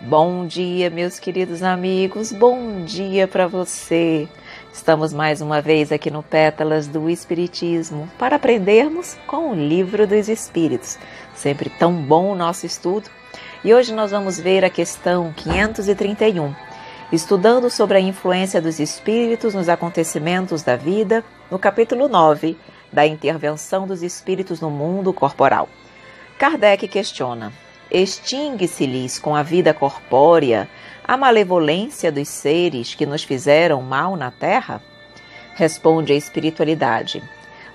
Bom dia, meus queridos amigos, bom dia para você. Estamos mais uma vez aqui no Pétalas do Espiritismo para aprendermos com o Livro dos Espíritos. Sempre tão bom o nosso estudo. E hoje nós vamos ver a questão 531, estudando sobre a influência dos espíritos nos acontecimentos da vida, no capítulo 9, da intervenção dos espíritos no mundo corporal. Kardec questiona: extingue-se-lhes com a vida corpórea a malevolência dos seres que nos fizeram mal na terra? Responde a espiritualidade: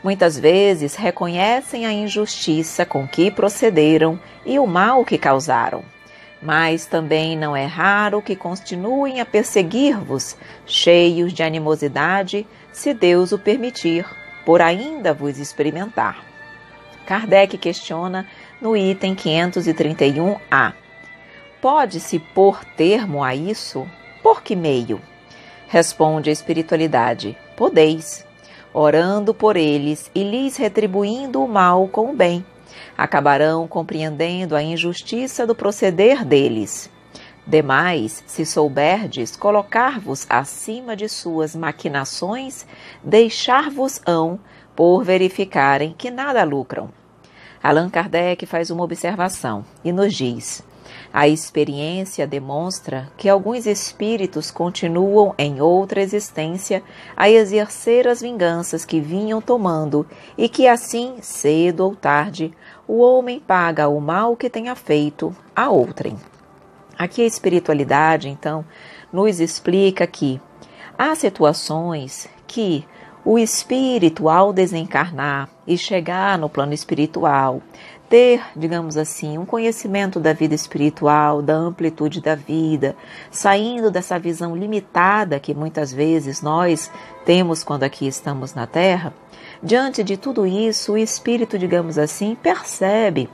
muitas vezes reconhecem a injustiça com que procederam e o mal que causaram, mas também não é raro que continuem a perseguir-vos, cheios de animosidade, se Deus o permitir, por ainda vos experimentar. Kardec questiona no item 531A. Pode-se pôr termo a isso? Por que meio? Responde a espiritualidade: podeis, orando por eles e lhes retribuindo o mal com o bem. Acabarão compreendendo a injustiça do proceder deles. Demais, se souberdes colocar-vos acima de suas maquinações, deixar-vos-ão por verificarem que nada lucram. Allan Kardec faz uma observação e nos diz: a experiência demonstra que alguns espíritos continuam em outra existência a exercer as vinganças que vinham tomando e que assim, cedo ou tarde, o homem paga o mal que tenha feito a outrem. Aqui a espiritualidade, então, nos explica que há situações que o espírito, ao desencarnar e chegar no plano espiritual, ter, digamos assim, um conhecimento da vida espiritual, da amplitude da vida, saindo dessa visão limitada que muitas vezes nós temos quando aqui estamos na Terra, diante de tudo isso, o espírito, digamos assim, percebe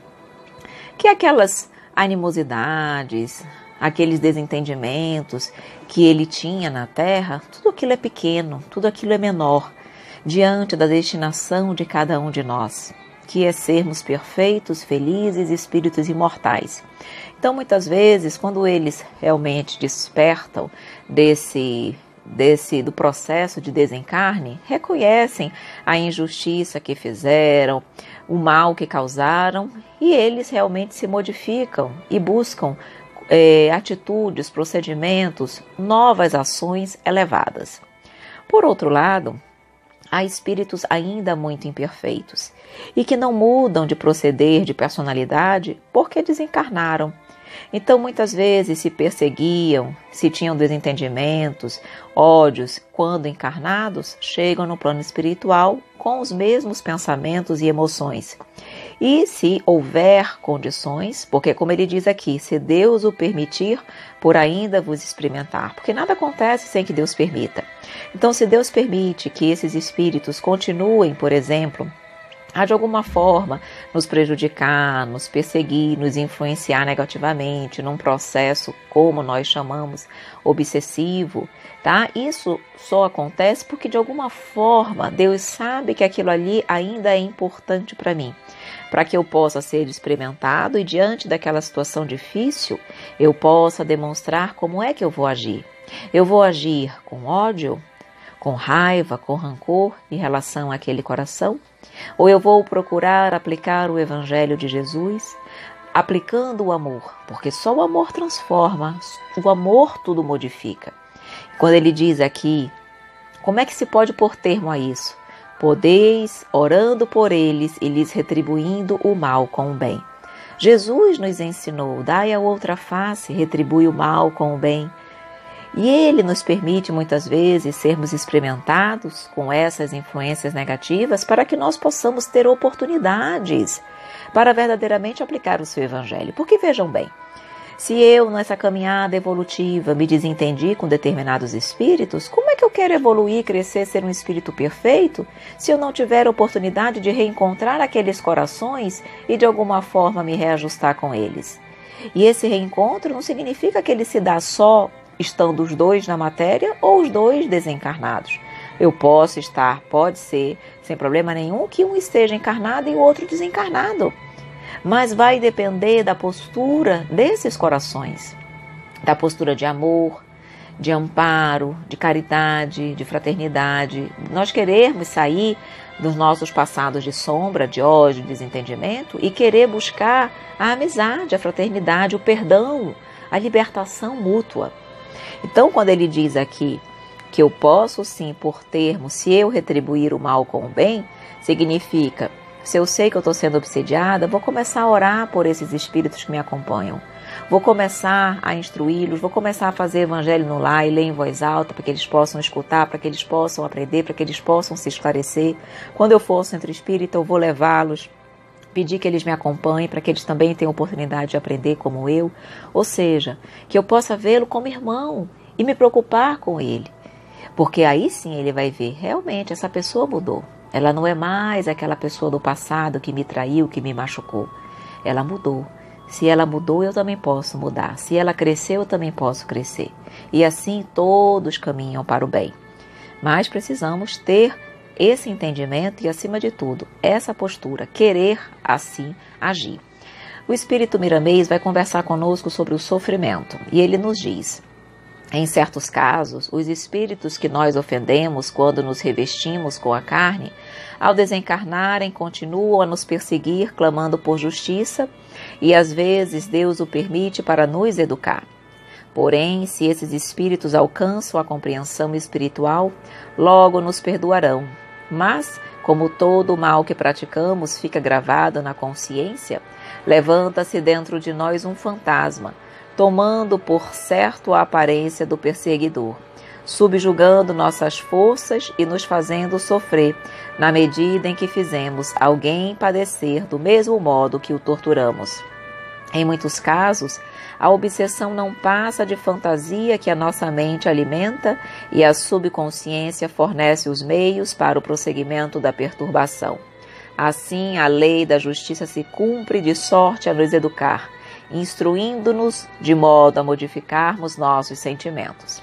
que aquelas animosidades, aqueles desentendimentos que ele tinha na Terra, tudo aquilo é pequeno, tudo aquilo é menor, diante da destinação de cada um de nós, que é sermos perfeitos, felizes, espíritos imortais. Então, muitas vezes, quando eles realmente despertam do processo de desencarne, reconhecem a injustiça que fizeram, o mal que causaram, e eles realmente se modificam e buscam atitudes, procedimentos, novas ações elevadas. Por outro lado, há espíritos ainda muito imperfeitos e que não mudam de proceder, de personalidade, porque desencarnaram. Então, muitas vezes se perseguiam, se tinham desentendimentos, ódios, quando encarnados, chegam no plano espiritual com os mesmos pensamentos e emoções. E se houver condições, porque como ele diz aqui, se Deus o permitir, por ainda vos experimentar, porque nada acontece sem que Deus permita. Então, se Deus permite que esses espíritos continuem, por exemplo, a de alguma forma nos prejudicar, nos perseguir, nos influenciar negativamente num processo, como nós chamamos, obsessivo, tá? Isso só acontece porque de alguma forma Deus sabe que aquilo ali ainda é importante para mim, para que eu possa ser experimentado e diante daquela situação difícil, eu possa demonstrar como é que eu vou agir. Eu vou agir com ódio, com raiva, com rancor em relação àquele coração? Ou eu vou procurar aplicar o Evangelho de Jesus, aplicando o amor, porque só o amor transforma, o amor tudo modifica. Quando ele diz aqui, como é que se pode pôr termo a isso? Podeis, orando por eles e lhes retribuindo o mal com o bem. Jesus nos ensinou, dai a outra face, retribui o mal com o bem. E ele nos permite muitas vezes sermos experimentados com essas influências negativas para que nós possamos ter oportunidades para verdadeiramente aplicar o seu evangelho. Porque vejam bem, se eu nessa caminhada evolutiva me desentendi com determinados espíritos, como é que eu quero evoluir, crescer, ser um espírito perfeito, se eu não tiver oportunidade de reencontrar aqueles corações e de alguma forma me reajustar com eles? E esse reencontro não significa que ele se dá só estando os dois na matéria ou os dois desencarnados. Eu posso estar, pode ser, sem problema nenhum, que um esteja encarnado e o outro desencarnado. Mas vai depender da postura desses corações. da postura de amor, de amparo, de caridade, de fraternidade. Nós querermos sair dos nossos passados de sombra, de ódio, de desentendimento e querer buscar a amizade, a fraternidade, o perdão, a libertação mútua. Então, quando ele diz aqui que eu posso sim, por termo, se eu retribuir o mal com o bem, significa, se eu sei que eu estou sendo obsediada, vou começar a orar por esses espíritos que me acompanham. Vou começar a instruí-los, vou começar a fazer evangelho no lar e ler em voz alta para que eles possam escutar, para que eles possam aprender, para que eles possam se esclarecer. Quando eu for ao centro espírita, eu vou levá-los, pedir que eles me acompanhem para que eles também tenham oportunidade de aprender como eu. Ou seja, que eu possa vê-lo como irmão e me preocupar com ele. Porque aí sim ele vai ver, realmente essa pessoa mudou. Ela não é mais aquela pessoa do passado que me traiu, que me machucou. Ela mudou. Se ela mudou, eu também posso mudar. Se ela cresceu, eu também posso crescer. E assim todos caminham para o bem. Mas precisamos ter esse entendimento e, acima de tudo, essa postura, querer assim agir. O Espírito Miramês vai conversar conosco sobre o sofrimento. E ele nos diz, em certos casos, os espíritos que nós ofendemos quando nos revestimos com a carne, ao desencarnarem, continuam a nos perseguir, clamando por justiça, e às vezes Deus o permite para nos educar. Porém, se esses espíritos alcançam a compreensão espiritual, logo nos perdoarão. Mas, como todo o mal que praticamos fica gravado na consciência, levanta-se dentro de nós um fantasma, tomando por certo a aparência do perseguidor, subjugando nossas forças e nos fazendo sofrer, na medida em que fizemos alguém padecer do mesmo modo que o torturamos. Em muitos casos, a obsessão não passa de fantasia que a nossa mente alimenta e a subconsciência fornece os meios para o prosseguimento da perturbação. Assim, a lei da justiça se cumpre de sorte a nos educar, instruindo-nos de modo a modificarmos nossos sentimentos.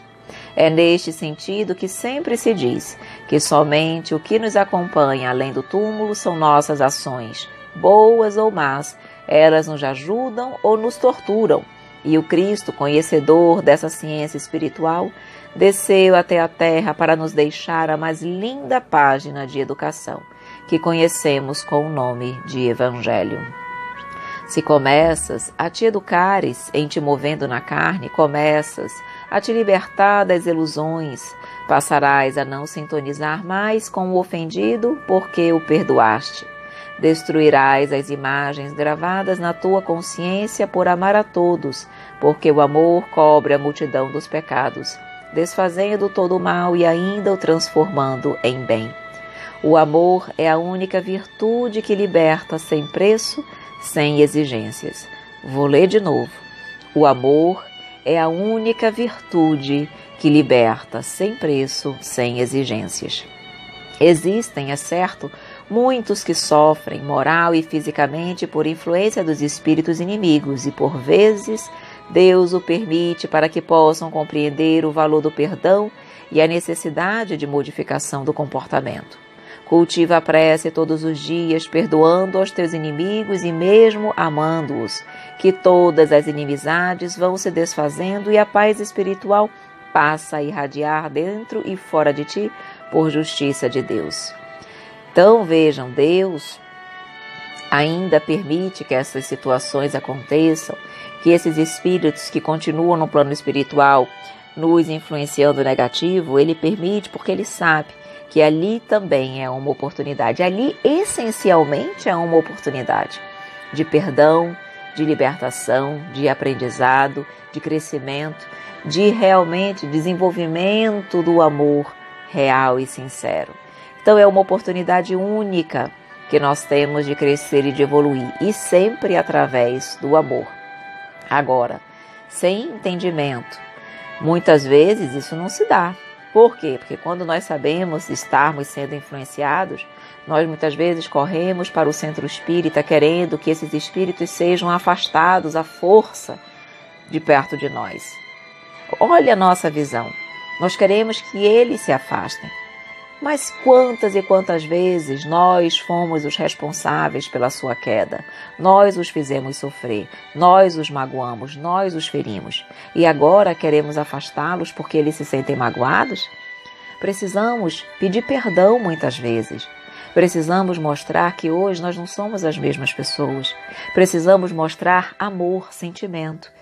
É neste sentido que sempre se diz que somente o que nos acompanha além do túmulo são nossas ações, boas ou más, elas nos ajudam ou nos torturam, e o Cristo, conhecedor dessa ciência espiritual, desceu até a terra para nos deixar a mais linda página de educação, que conhecemos com o nome de Evangelho. Se começas a te educares em te movendo na carne, começas a te libertar das ilusões, passarás a não sintonizar mais com o ofendido porque o perdoaste. Destruirás as imagens gravadas na tua consciência por amar a todos, porque o amor cobre a multidão dos pecados, desfazendo todo o mal e ainda o transformando em bem. O amor é a única virtude que liberta sem preço, sem exigências. Vou ler de novo. O amor é a única virtude que liberta sem preço, sem exigências. Existem, é certo, muitos que sofrem moral e fisicamente por influência dos espíritos inimigos e, por vezes, Deus o permite para que possam compreender o valor do perdão e a necessidade de modificação do comportamento. Cultiva a prece todos os dias, perdoando aos teus inimigos e mesmo amando-os, que todas as inimizades vão se desfazendo e a paz espiritual passa a irradiar dentro e fora de ti por justiça de Deus. Então vejam, Deus ainda permite que essas situações aconteçam, que esses espíritos que continuam no plano espiritual nos influenciando negativo, Ele permite porque Ele sabe que ali também é uma oportunidade. Ali, essencialmente, é uma oportunidade de perdão, de libertação, de aprendizado, de crescimento, de realmente desenvolvimento do amor real e sincero. Então, é uma oportunidade única que nós temos de crescer e de evoluir, e sempre através do amor. Agora, sem entendimento, muitas vezes isso não se dá. Por quê? Porque quando nós sabemos estarmos sendo influenciados, nós muitas vezes corremos para o centro espírita querendo que esses espíritos sejam afastados à força de perto de nós. Olha a nossa visão. Nós queremos que eles se afastem. Mas quantas e quantas vezes nós fomos os responsáveis pela sua queda? Nós os fizemos sofrer, nós os magoamos, nós os ferimos. E agora queremos afastá-los porque eles se sentem magoados? Precisamos pedir perdão muitas vezes. Precisamos mostrar que hoje nós não somos as mesmas pessoas. Precisamos mostrar amor, sentimento.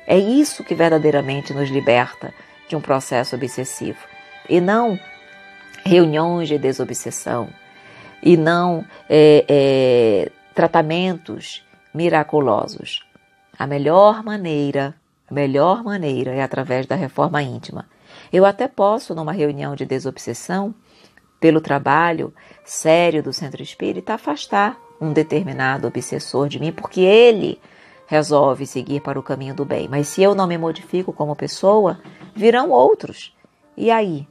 É isso que verdadeiramente nos liberta de um processo obsessivo. E não reuniões de desobsessão. E não tratamentos miraculosos. A melhor maneira é através da reforma íntima. Eu até posso, numa reunião de desobsessão, pelo trabalho sério do Centro Espírita, afastar um determinado obsessor de mim, porque ele resolve seguir para o caminho do bem. Mas se eu não me modifico como pessoa, virão outros. E aí?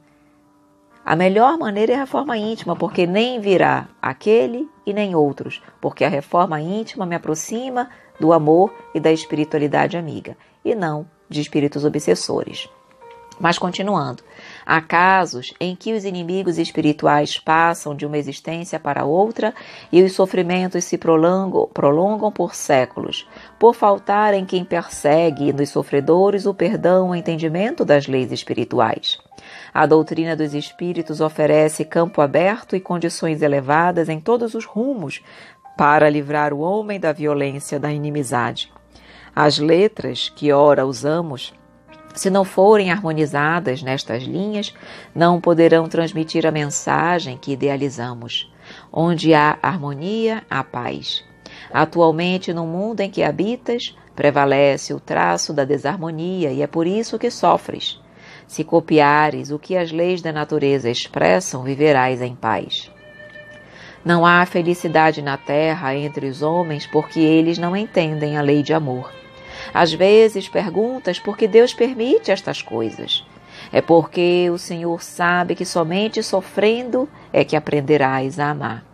A melhor maneira é a reforma íntima, porque nem virá aquele e nem outros, porque a reforma íntima me aproxima do amor e da espiritualidade amiga, e não de espíritos obsessores. Mas continuando, há casos em que os inimigos espirituais passam de uma existência para outra e os sofrimentos se prolongam por séculos, por faltar em quem persegue nos sofredores o perdão e o entendimento das leis espirituais. A doutrina dos espíritos oferece campo aberto e condições elevadas em todos os rumos para livrar o homem da violência da inimizade. As letras que ora usamos, se não forem harmonizadas nestas linhas, não poderão transmitir a mensagem que idealizamos. Onde há harmonia, há paz. Atualmente, no mundo em que habitas, prevalece o traço da desarmonia e é por isso que sofres. Se copiares o que as leis da natureza expressam, viverás em paz. Não há felicidade na terra entre os homens porque eles não entendem a lei de amor. Às vezes perguntas por que Deus permite estas coisas. É porque o Senhor sabe que somente sofrendo é que aprenderás a amar.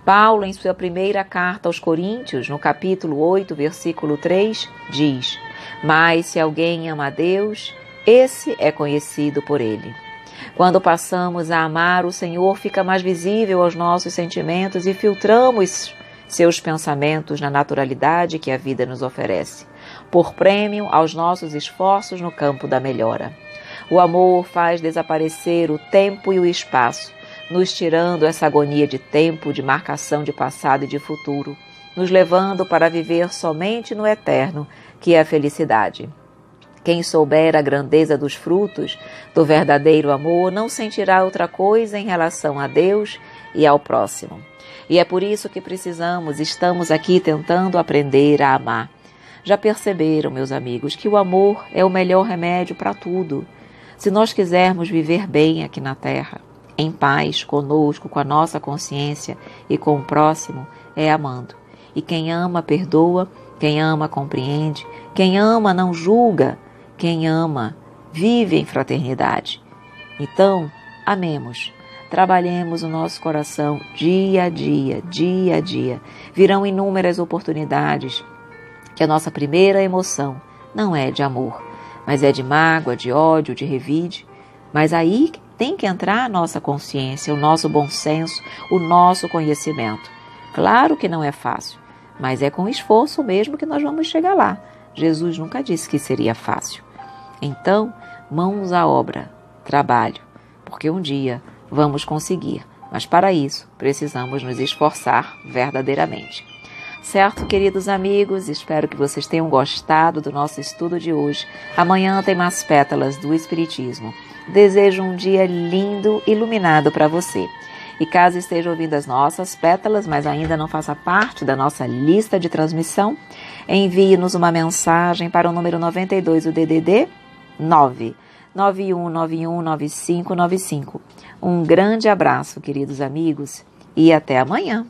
Paulo, em sua primeira carta aos Coríntios, no capítulo 8, versículo 3, diz: Mas se alguém ama a Deus, esse é conhecido por ele. Quando passamos a amar, o Senhor fica mais visível aos nossos sentimentos e filtramos seus pensamentos na naturalidade que a vida nos oferece, por prêmio aos nossos esforços no campo da melhora. O amor faz desaparecer o tempo e o espaço, nos tirando essa agonia de tempo, de marcação de passado e de futuro, nos levando para viver somente no eterno, que é a felicidade. Quem souber a grandeza dos frutos do verdadeiro amor não sentirá outra coisa em relação a Deus e ao próximo. E é por isso que estamos aqui tentando aprender a amar. Já perceberam, meus amigos, que o amor é o melhor remédio para tudo. Se nós quisermos viver bem aqui na Terra, em paz conosco, com a nossa consciência e com o próximo, é amando. E quem ama, perdoa, quem ama, compreende, quem ama, não julga, quem ama, vive em fraternidade. Então, amemos, trabalhemos o nosso coração dia a dia, dia a dia. Virão inúmeras oportunidades que a nossa primeira emoção não é de amor, mas é de mágoa, de ódio, de revide. Mas aí tem que entrar a nossa consciência, o nosso bom senso, o nosso conhecimento. Claro que não é fácil, mas é com esforço mesmo que nós vamos chegar lá. Jesus nunca disse que seria fácil. Então, mãos à obra, trabalho, porque um dia vamos conseguir, mas para isso precisamos nos esforçar verdadeiramente. Certo, queridos amigos? Espero que vocês tenham gostado do nosso estudo de hoje. Amanhã tem mais pétalas do Espiritismo. Desejo um dia lindo, iluminado para você. E caso esteja ouvindo as nossas pétalas, mas ainda não faça parte da nossa lista de transmissão, envie-nos uma mensagem para o número 92, o DDD 991919595. Um grande abraço, queridos amigos, e até amanhã.